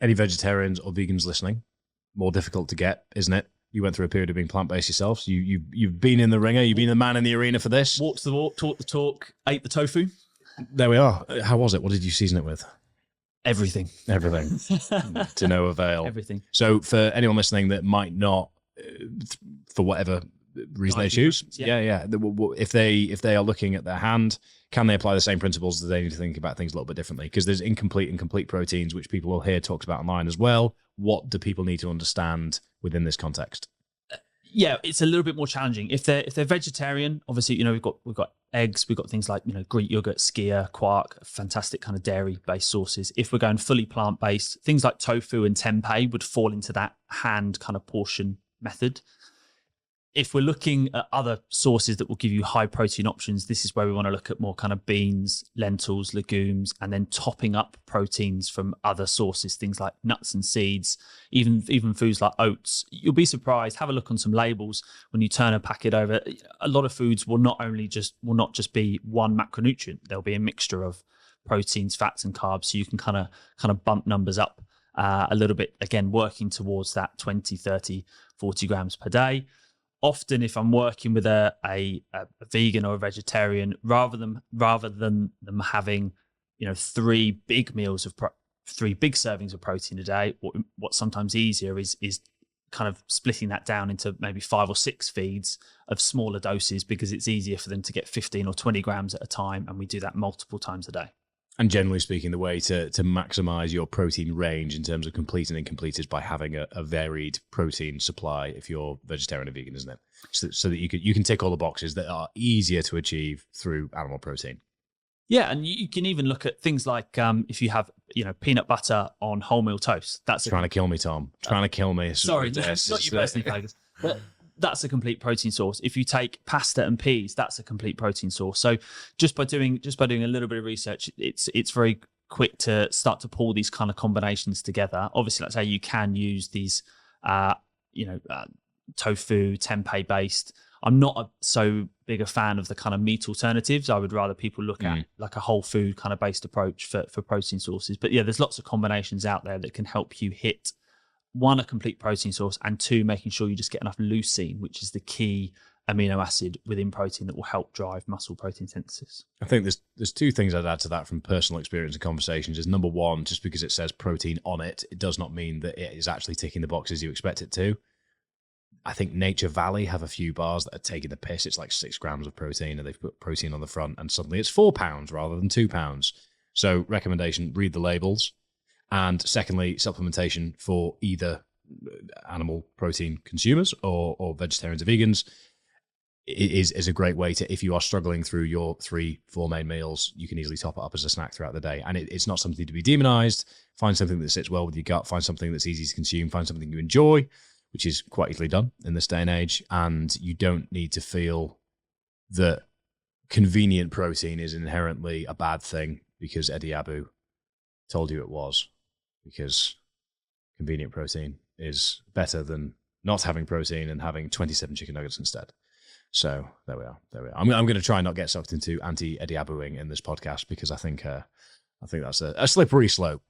Any vegetarians or vegans listening, more difficult to get, isn't it? You went through a period of being plant-based yourself. So you've been in the ringer. You've been the man in the arena for this. Walked the walk, talked the talk, ate the tofu. There we are. How was it? What did you season it with? Everything. To no avail. Everything. So for anyone listening that might not, for whatever reason they choose, if they are looking at their hand, can they apply the same principles? Do they need to think about things a little bit differently? Because there's incomplete and complete proteins, which people will hear talked about online as well. What do people need to understand within this context? Yeah, it's a little bit more challenging. If they're vegetarian, obviously, we've got eggs, we've got things like, Greek yogurt, skyr, quark, fantastic kind of dairy-based sources. If we're going fully plant-based, things like tofu and tempeh would fall into that hand kind of portion method. If we're looking at other sources that will give you high protein options, this is where we want to look at more kind of beans, lentils, legumes, and then topping up proteins from other sources, things like nuts and seeds, even foods like oats. You'll be surprised. Have a look on some labels when you turn a packet over. A lot of foods will not just be one macronutrient. There'll be a mixture of proteins, fats, and carbs, so you can kind of bump numbers up a little bit. Again, working towards that 20, 30, 40 grams per day. Often, if I'm working with a vegan or a vegetarian, rather than them having, 3 big meals of 3 big servings of protein a day, what's sometimes easier is kind of splitting that down into maybe 5 or 6 feeds of smaller doses, because it's easier for them to get 15 or 20 grams at a time, and we do that multiple times a day. And generally speaking, the way to maximize your protein range in terms of complete and incomplete is by having a varied protein supply if you're vegetarian or vegan, isn't it? So that you can tick all the boxes that are easier to achieve through animal protein. Yeah, and you can even look at things like if you have peanut butter on wholemeal toast. That's trying to kill me, Tom. Trying to kill me. Sorry, not you personally, Fergus. But that's a complete protein source. If you take pasta and peas, that's a complete protein source. So just by doing a little bit of research, it's very quick to start to pull these kind of combinations together. Obviously, like I say, you can use these, tofu, tempeh based. I'm not so big a fan of the kind of meat alternatives. I would rather people look at like a whole food kind of based approach for protein sources. But yeah, there's lots of combinations out there that can help you hit, 1, a complete protein source, and 2, making sure you just get enough leucine, which is the key amino acid within protein that will help drive muscle protein synthesis. I think there's 2 things I'd add to that from personal experience and conversations. Is number 1, just because it says protein on it, it does not mean that it is actually ticking the boxes you expect it to. I think Nature Valley have a few bars that are taking the piss. It's like 6 grams of protein, and they've put protein on the front, and suddenly it's 4 pounds rather than 2 pounds. So recommendation, read the labels. And secondly, supplementation for either animal protein consumers or vegetarians or vegans is a great way to, if you are struggling through your 3-4 main meals, you can easily top it up as a snack throughout the day. And it's not something to be demonized. Find something that sits well with your gut. Find something that's easy to consume. Find something you enjoy, which is quite easily done in this day and age. And you don't need to feel that convenient protein is inherently a bad thing because Eddie Abu told you it was. Because convenient protein is better than not having protein and having 27 chicken nuggets instead. So there we are. I'm going to try and not get sucked into anti-Eddie Abuing in this podcast, because I think that's a slippery slope.